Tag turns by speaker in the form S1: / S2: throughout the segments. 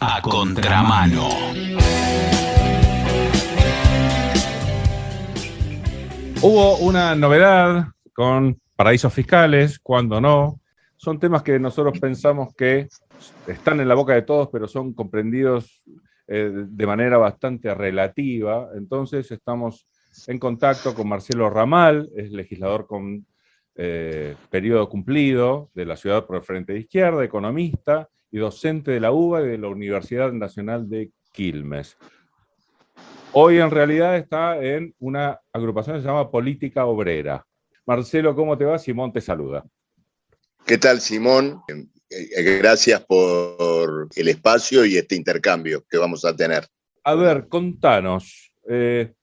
S1: A contramano.
S2: Hubo una novedad con paraísos fiscales, cuando no. Son temas que nosotros pensamos que están en la boca de todos, pero son comprendidos de manera bastante relativa. Entonces estamos en contacto con Marcelo Ramal, es legislador con periodo cumplido de la ciudad por el Frente de Izquierda, economista y docente de la UBA y de la Universidad Nacional de Quilmes. Hoy en realidad está en una agrupación que se llama Política Obrera. Marcelo, ¿cómo te va? Simón te saluda.
S3: ¿Qué tal, Simón? Gracias por el espacio y este intercambio que vamos a tener.
S2: A ver, contanos, ¿de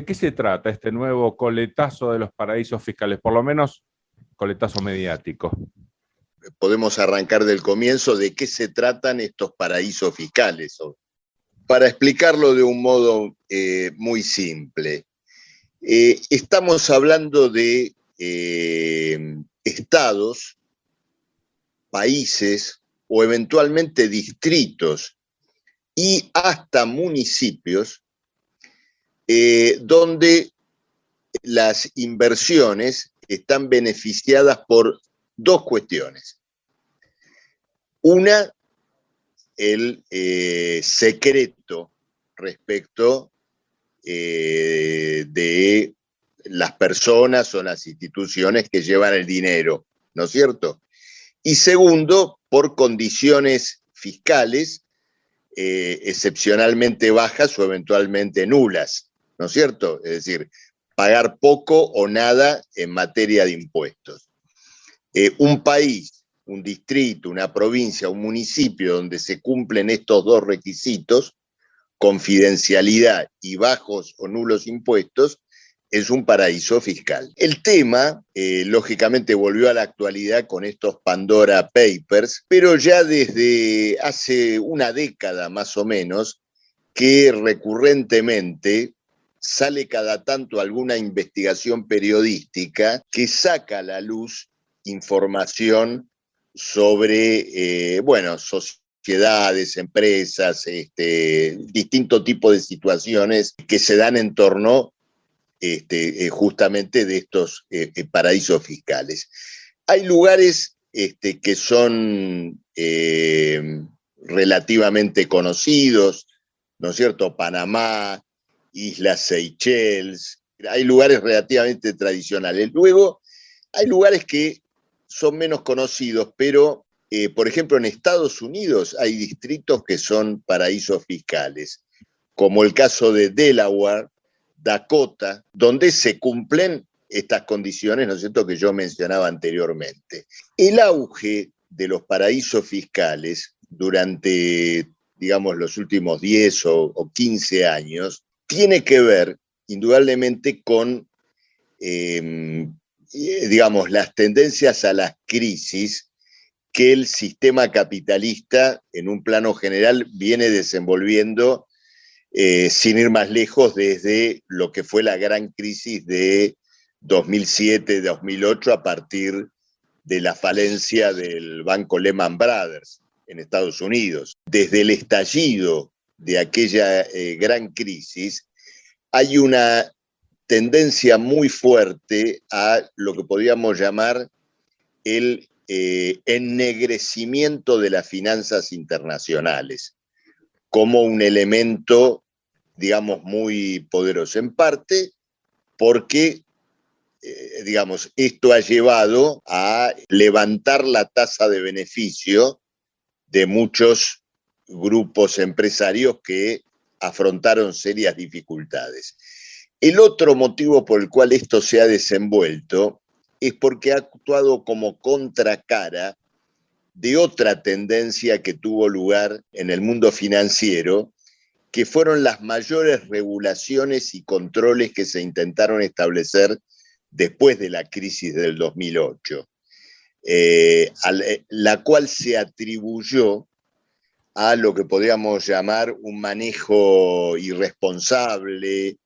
S2: qué se trata este nuevo coletazo de los paraísos fiscales? Por lo menos, coletazo mediático.
S3: Podemos arrancar del comienzo. ¿De qué se tratan estos paraísos fiscales? Para explicarlo de un modo muy simple, estamos hablando de estados, países o eventualmente distritos y hasta municipios donde las inversiones están beneficiadas por dos cuestiones. Una, el secreto respecto de las personas o las instituciones que llevan el dinero, ¿no es cierto? Y segundo, por condiciones fiscales excepcionalmente bajas o eventualmente nulas, ¿no es cierto? Es decir, pagar poco o nada en materia de impuestos. Un país, un distrito, una provincia, un municipio donde se cumplen estos dos requisitos, confidencialidad y bajos o nulos impuestos, es un paraíso fiscal. El tema, lógicamente, volvió a la actualidad con estos Pandora Papers, pero ya desde hace una década más o menos, que recurrentemente sale cada tanto alguna investigación periodística que saca a la luz información sobre, sociedades, empresas, distintos tipos de situaciones que se dan en torno justamente de estos paraísos fiscales. Hay lugares que son relativamente conocidos, ¿no es cierto? Panamá, Islas Seychelles, hay lugares relativamente tradicionales. Luego, hay lugares que son menos conocidos, pero, por ejemplo, en Estados Unidos hay distritos que son paraísos fiscales, como el caso de Delaware, Dakota, donde se cumplen estas condiciones, ¿no es cierto?, que yo mencionaba anteriormente. El auge de los paraísos fiscales durante, digamos, los últimos 10 o 15 años tiene que ver, indudablemente, con, digamos, las tendencias a las crisis que el sistema capitalista, en un plano general, viene desenvolviendo sin ir más lejos desde lo que fue la gran crisis de 2007-2008 a partir de la falencia del banco Lehman Brothers en Estados Unidos. Desde el estallido de aquella gran crisis hay una tendencia muy fuerte a lo que podríamos llamar el ennegrecimiento de las finanzas internacionales como un elemento, digamos, muy poderoso. En parte porque, digamos, esto ha llevado a levantar la tasa de beneficio de muchos grupos empresarios que afrontaron serias dificultades. El otro motivo por el cual esto se ha desenvuelto es porque ha actuado como contracara de otra tendencia que tuvo lugar en el mundo financiero, que fueron las mayores regulaciones y controles que se intentaron establecer después de la crisis del 2008, la cual se atribuyó a lo que podríamos llamar un manejo irresponsable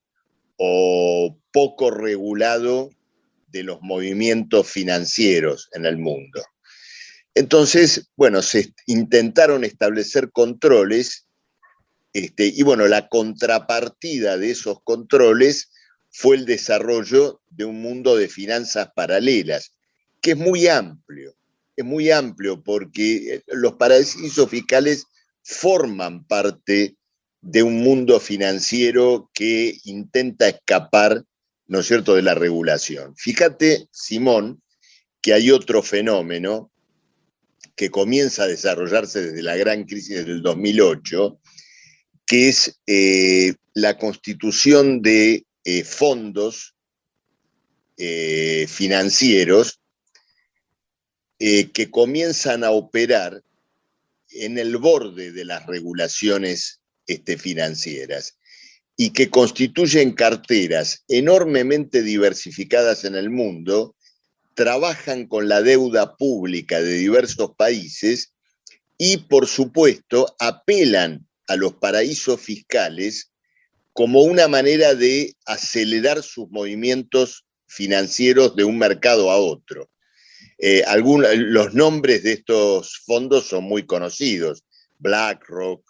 S3: o poco regulado de los movimientos financieros en el mundo. Entonces, bueno, se intentaron establecer controles, y bueno, la contrapartida de esos controles fue el desarrollo de un mundo de finanzas paralelas, que es muy amplio porque los paraísos fiscales forman parte de un mundo financiero que intenta escapar, ¿no es cierto?, de la regulación. Fíjate, Simón, que hay otro fenómeno que comienza a desarrollarse desde la gran crisis del 2008, que es la constitución de fondos financieros que comienzan a operar en el borde de las regulaciones financieras y que constituyen carteras enormemente diversificadas en el mundo, trabajan con la deuda pública de diversos países y, por supuesto, apelan a los paraísos fiscales como una manera de acelerar sus movimientos financieros de un mercado a otro. Los nombres de estos fondos son muy conocidos: BlackRock,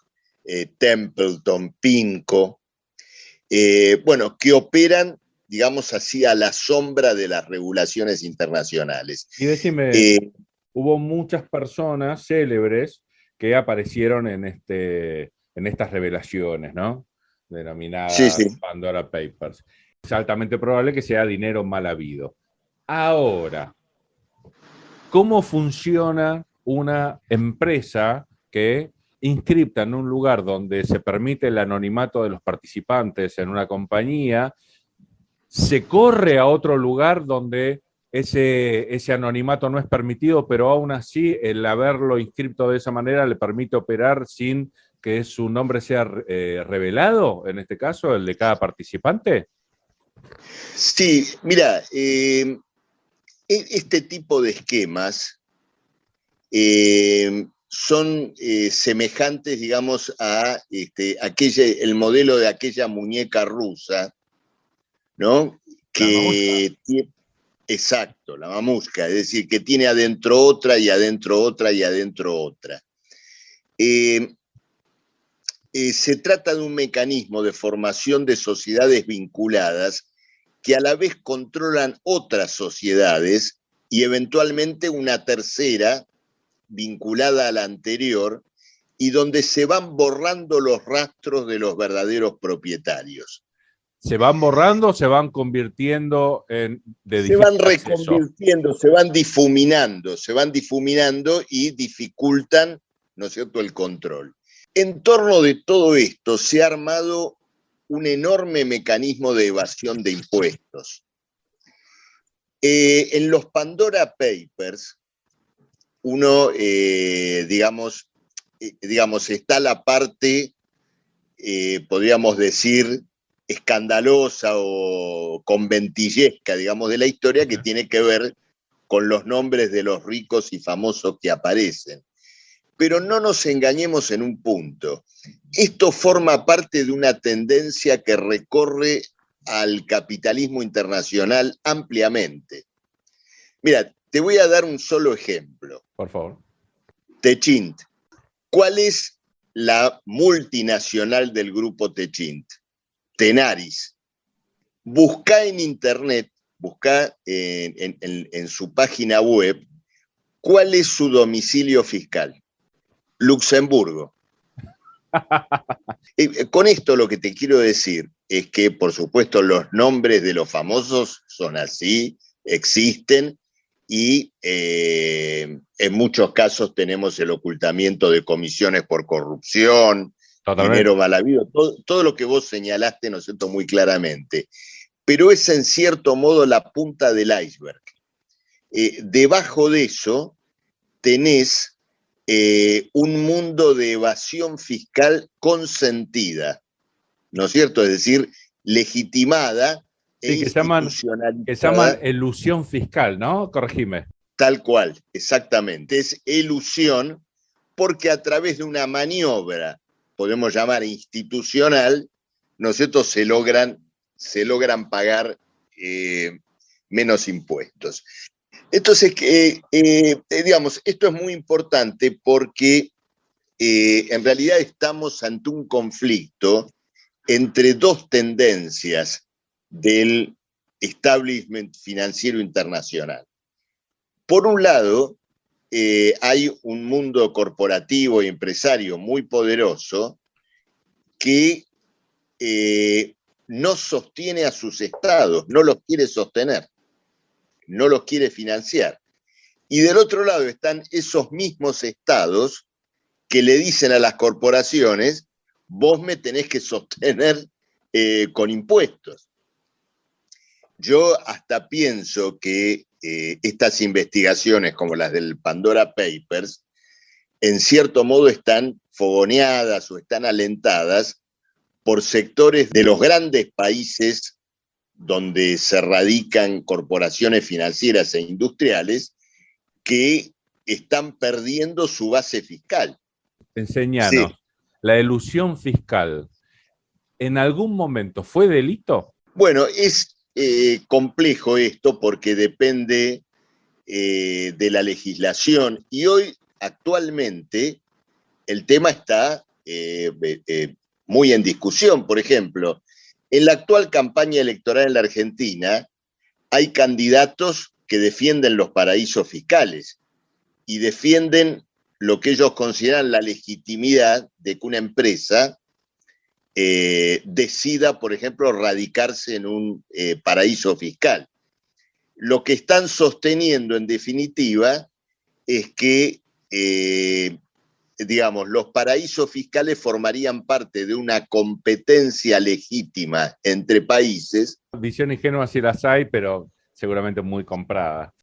S3: Templeton, PIMCO, bueno, que operan, digamos así, a la sombra de las regulaciones internacionales.
S2: Y decime, hubo muchas personas célebres que aparecieron en estas revelaciones, ¿no?
S3: Sí,
S2: Denominadas
S3: sí.
S2: Pandora Papers. Es altamente probable que sea dinero mal habido. Ahora, ¿cómo funciona una empresa que inscripta en un lugar donde se permite el anonimato de los participantes en una compañía, se corre a otro lugar donde ese anonimato no es permitido, pero aún así el haberlo inscripto de esa manera le permite operar sin que su nombre sea revelado, en este caso, el de cada participante?
S3: Sí, mira, este tipo de esquemas son semejantes, digamos, a el modelo de aquella muñeca rusa, ¿no?
S2: La mamusca.
S3: Exacto, la mamusca, es decir, que tiene adentro otra y adentro otra y adentro otra. Se trata de un mecanismo de formación de sociedades vinculadas que a la vez controlan otras sociedades y eventualmente una tercera vinculada a la anterior, y donde se van borrando los rastros de los verdaderos propietarios.
S2: ¿Se van borrando o se van convirtiendo de
S3: Se van
S2: difícil acceso?
S3: reconvirtiendo, se van difuminando y dificultan, ¿no es cierto?, el control. En torno de todo esto se ha armado un enorme mecanismo de evasión de impuestos. En los Pandora Papers, uno, digamos, está la parte, podríamos decir, escandalosa o conventillesca, digamos, de la historia, que tiene que ver con los nombres de los ricos y famosos que aparecen. Pero no nos engañemos en un punto. Esto forma parte de una tendencia que recorre al capitalismo internacional ampliamente. Mira, te voy a dar un solo ejemplo.
S2: Por favor.
S3: Techint. ¿Cuál es la multinacional del grupo Techint? Tenaris. Busca en internet, busca en su página web, ¿cuál es su domicilio fiscal? Luxemburgo. Con esto lo que te quiero decir es que, por supuesto, los nombres de los famosos son así, existen, y en muchos casos tenemos el ocultamiento de comisiones por corrupción, dinero
S2: Totalmente.
S3: mal habido, todo lo que vos señalaste, ¿no es cierto?, muy claramente. Pero es en cierto modo la punta del iceberg. Debajo de eso tenés un mundo de evasión fiscal consentida, ¿no es cierto? Es decir, legitimada e
S2: Sí, que llaman
S3: institucionalizada.
S2: elusión fiscal, ¿no? Corregime.
S3: Tal cual, exactamente. Es elusión porque a través de una maniobra, podemos llamar institucional, ¿no es cierto?, se logran pagar menos impuestos. Entonces, digamos, esto es muy importante porque en realidad estamos ante un conflicto entre dos tendencias del establishment financiero internacional. Por un lado, hay un mundo corporativo y empresario muy poderoso que no sostiene a sus estados, no los quiere sostener, no los quiere financiar. Y del otro lado están esos mismos estados que le dicen a las corporaciones, vos me tenés que sostener con impuestos. Yo hasta pienso que estas investigaciones, como las del Pandora Papers, en cierto modo están fogoneadas o están alentadas por sectores de los grandes países donde se radican corporaciones financieras e industriales que están perdiendo su base fiscal.
S2: Enseñanos, sí. La elusión fiscal, ¿en algún momento fue delito?
S3: Bueno, es complejo esto porque depende de la legislación y hoy, actualmente, el tema está muy en discusión. Por ejemplo, en la actual campaña electoral en la Argentina hay candidatos que defienden los paraísos fiscales y defienden lo que ellos consideran la legitimidad de que una empresa decida, por ejemplo, radicarse en un paraíso fiscal. Lo que están sosteniendo, en definitiva, es que digamos, los paraísos fiscales formarían parte de una competencia legítima entre países.
S2: Visión ingenua sí las hay, pero seguramente muy comprada.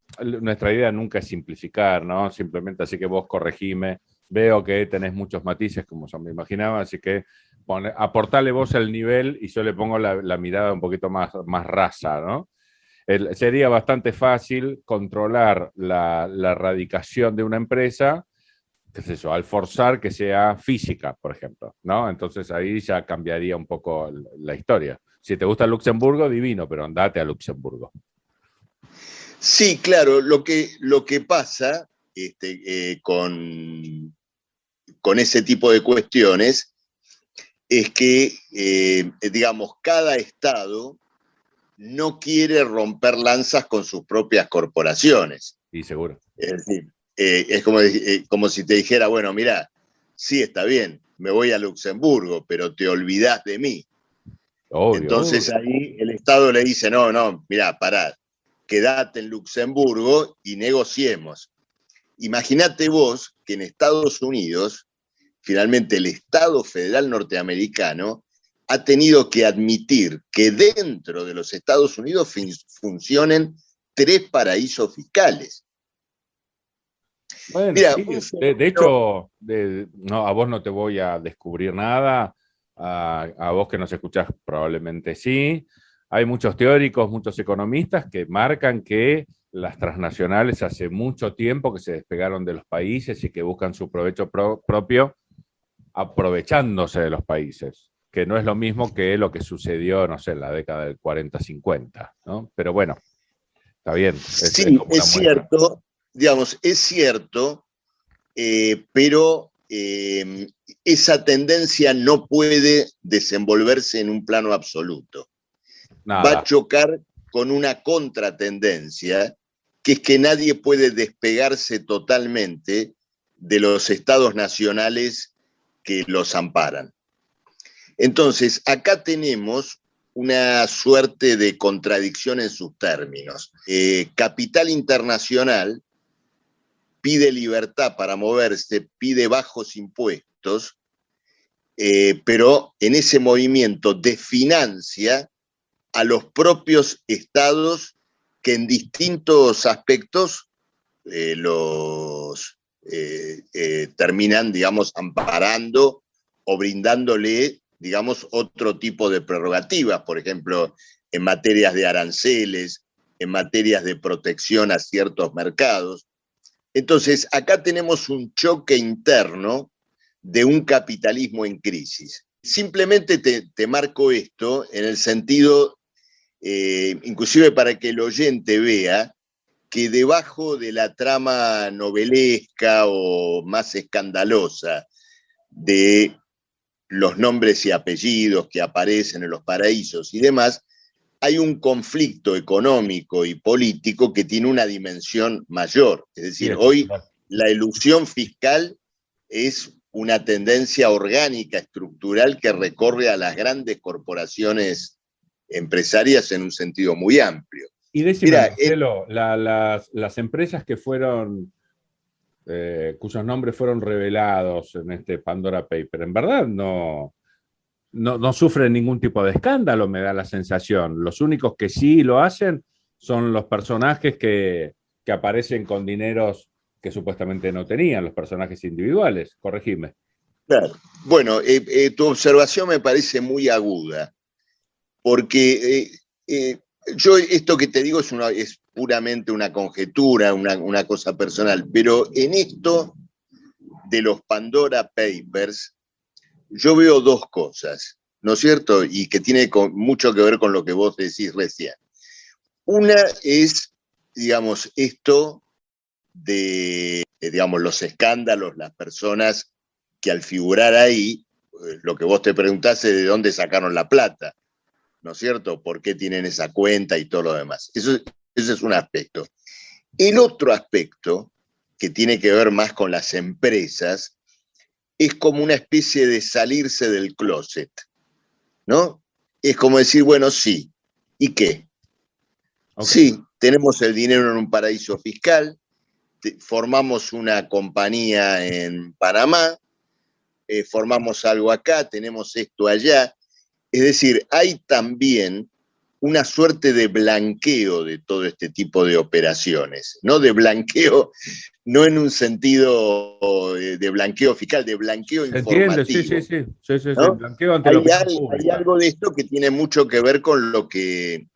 S2: Nuestra idea nunca es simplificar, ¿no? Simplemente así que vos corregime. Veo que tenés muchos matices, como yo me imaginaba, así que aportale vos el nivel y yo le pongo la mirada un poquito más rasa, ¿no? Sería bastante fácil controlar la radicación de una empresa, qué sé yo, al forzar que sea física, por ejemplo, ¿no? Entonces ahí ya cambiaría un poco la historia. Si te gusta Luxemburgo, divino, pero andate a Luxemburgo.
S3: Sí, claro, lo que pasa con ese tipo de cuestiones es que, digamos, cada estado no quiere romper lanzas con sus propias corporaciones.
S2: Sí, seguro.
S3: Es decir, es como si te dijera, bueno, mira, sí, está bien, me voy a Luxemburgo, pero te olvidás de mí. Obvio, entonces ahí el Estado le dice, no, mira, pará, quedate en Luxemburgo y negociemos. Imagínate vos que en Estados Unidos, finalmente el Estado federal norteamericano ha tenido que admitir que dentro de los Estados Unidos funcionen 3 paraísos fiscales.
S2: Bueno, mira, sí, de hecho, no, a vos no te voy a descubrir nada, a vos que nos escuchás probablemente sí. Hay muchos teóricos, muchos economistas que marcan que las transnacionales hace mucho tiempo que se despegaron de los países y que buscan su provecho propio aprovechándose de los países, que no es lo mismo que lo que sucedió, no sé, en la década del 40-50, ¿no? Pero bueno, está bien.
S3: Sí, es cierto, digamos, es cierto, pero esa tendencia no puede desenvolverse en un plano absoluto. Nada. Va a chocar con una contratendencia, que es que nadie puede despegarse totalmente de los estados nacionales que los amparan. Entonces, acá tenemos una suerte de contradicción en sus términos. Capital internacional pide libertad para moverse, pide bajos impuestos, pero en ese movimiento desfinancia a los propios estados que en distintos aspectos los terminan, digamos, amparando o brindándole, digamos, otro tipo de prerrogativas, por ejemplo, en materias de aranceles, en materias de protección a ciertos mercados. Entonces, acá tenemos un choque interno de un capitalismo en crisis. Simplemente te marco esto en el sentido, inclusive para que el oyente vea que debajo de la trama novelesca o más escandalosa de los nombres y apellidos que aparecen en los paraísos y demás, hay un conflicto económico y político que tiene una dimensión mayor. Es decir, hoy la elusión fiscal es una tendencia orgánica, estructural, que recorre a las grandes corporaciones empresarias en un sentido muy amplio.
S2: Y decime, Marcelo, las empresas que fueron, cuyos nombres fueron revelados en este Pandora Paper, en verdad no sufren ningún tipo de escándalo, me da la sensación. Los únicos que sí lo hacen son los personajes que aparecen con dineros que supuestamente no tenían, los personajes individuales. Corregime.
S3: Claro. Bueno, tu observación me parece muy aguda, porque yo esto que te digo es puramente una conjetura, una cosa personal, pero en esto de los Pandora Papers, yo veo dos cosas, ¿no es cierto? Y que tiene mucho que ver con lo que vos decís recién. Una es, digamos, esto de, digamos, los escándalos, las personas que al figurar ahí, lo que vos te preguntás es de dónde sacaron la plata, ¿no es cierto? ¿Por qué tienen esa cuenta y todo lo demás? Ese es un aspecto. El otro aspecto, que tiene que ver más con las empresas, es como una especie de salirse del closet, ¿no? Es como decir, bueno, sí, ¿y qué? Okay. Sí, tenemos el dinero en un paraíso fiscal, formamos una compañía en Panamá, formamos algo acá, tenemos esto allá. Es decir, hay también una suerte de blanqueo de todo este tipo de operaciones, ¿no? De blanqueo, no en un sentido de blanqueo fiscal, de blanqueo informativo.
S2: Entiende, sí, ¿no? Blanqueo ante la opinión pública.
S3: Hay algo de esto que tiene mucho que ver con lo que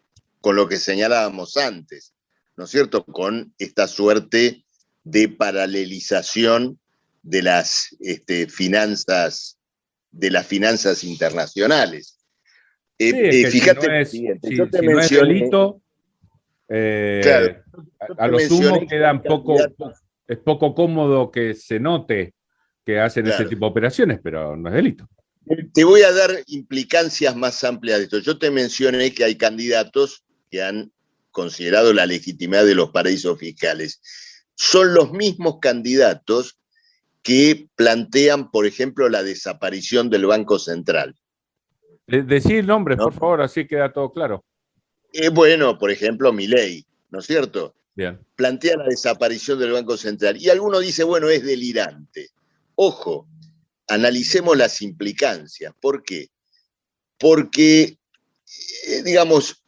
S3: señalábamos antes, ¿no es cierto? Con esta suerte de paralelización de las finanzas internacionales.
S2: Fíjate lo siguiente, yo te mencioné, no es delito, claro, a lo sumo quedan es poco cómodo que se note que hacen ese tipo de operaciones, pero no es delito.
S3: Te voy a dar implicancias más amplias de esto. Yo te mencioné que hay candidatos que han considerado la legitimidad de los paraísos fiscales. Son los mismos candidatos que plantean, por ejemplo, la desaparición del Banco Central.
S2: Decir nombres, ¿no? Por favor, así queda todo claro.
S3: Bueno, por ejemplo, Milei, ¿no es cierto?
S2: Bien.
S3: Plantea la desaparición del Banco Central. Y alguno dice, bueno, es delirante. Ojo, analicemos las implicancias. ¿Por qué? Porque, digamos,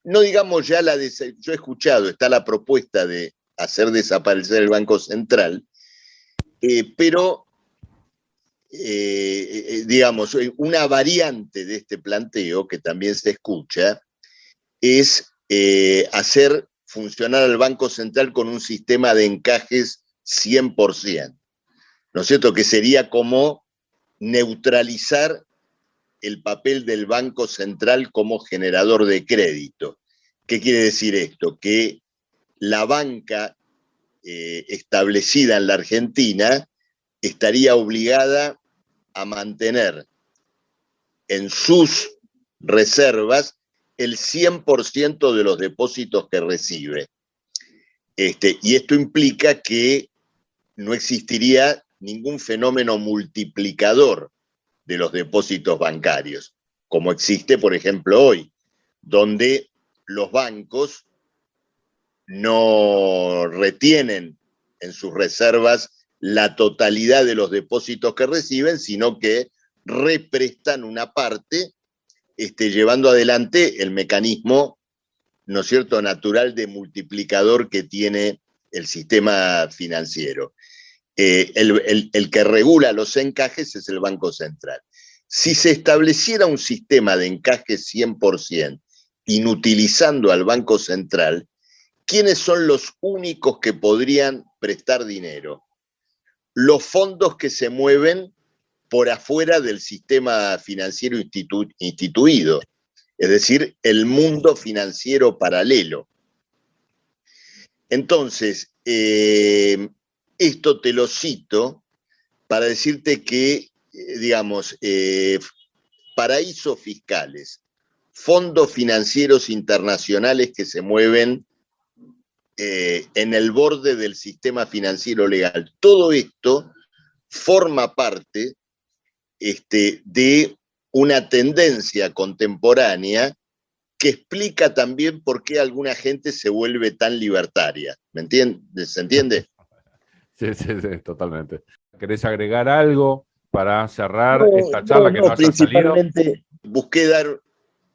S3: no digamos ya yo he escuchado, está la propuesta de hacer desaparecer el Banco Central, pero digamos, una variante de este planteo que también se escucha es hacer funcionar al Banco Central con un sistema de encajes 100%, ¿no es cierto? Que sería como neutralizar el papel del Banco Central como generador de crédito. ¿Qué quiere decir esto? Que la banca establecida en la Argentina estaría obligada a mantener en sus reservas el 100% de los depósitos que recibe. Y esto implica que no existiría ningún fenómeno multiplicador de los depósitos bancarios, como existe, por ejemplo, hoy, donde los bancos no retienen en sus reservas la totalidad de los depósitos que reciben, sino que represtan una parte, llevando adelante el mecanismo, ¿no es cierto?, natural de multiplicador que tiene el sistema financiero. El que regula los encajes es el Banco Central. Si se estableciera un sistema de encajes 100%, inutilizando al Banco Central, ¿quiénes son los únicos que podrían prestar dinero? Los fondos que se mueven por afuera del sistema financiero instituido, es decir, el mundo financiero paralelo. Entonces, esto te lo cito para decirte que, digamos, paraísos fiscales, fondos financieros internacionales que se mueven en el borde del sistema financiero legal, todo esto forma parte de una tendencia contemporánea que explica también por qué alguna gente se vuelve tan libertaria. ¿Me entiendes? ¿Se entiende?
S2: Sí, totalmente. ¿Querés agregar algo para cerrar esta charla que no haya
S3: principalmente
S2: salido?
S3: Busqué dar,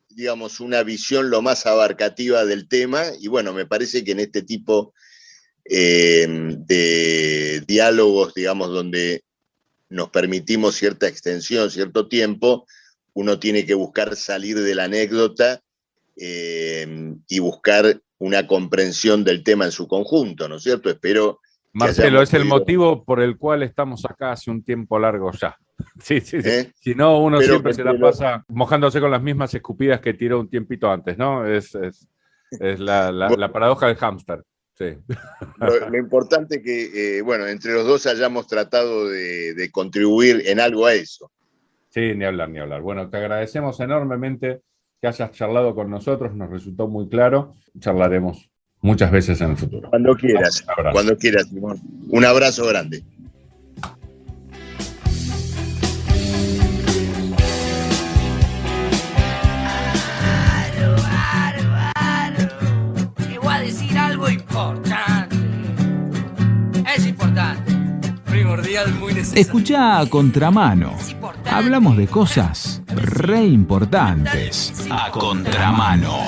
S3: digamos, una visión lo más abarcativa del tema y bueno, me parece que en este tipo de diálogos, digamos, donde nos permitimos cierta extensión, cierto tiempo, uno tiene que buscar salir de la anécdota y buscar una comprensión del tema en su conjunto, ¿no es cierto? Espero que
S2: Marcelo, es el
S3: podido...
S2: motivo por el cual estamos acá hace un tiempo largo ya. Sí. Si no, uno
S3: Espero
S2: siempre se la pasa mojándose con las mismas escupidas que tiró un tiempito antes, ¿no? Es la paradoja del hámster. Sí.
S3: Lo importante es que, bueno, entre los dos hayamos tratado de contribuir en algo a eso.
S2: Sí, ni hablar. Bueno, te agradecemos enormemente que hayas charlado con nosotros, nos resultó muy claro. Charlaremos muchas veces en el futuro.
S3: Cuando quieras, Simón. Un abrazo grande.
S1: Te voy a decir algo importante. Es importante. Primordial, muy necesario.
S4: Escuchá A Contramano. Hablamos de cosas re importantes. A Contramano.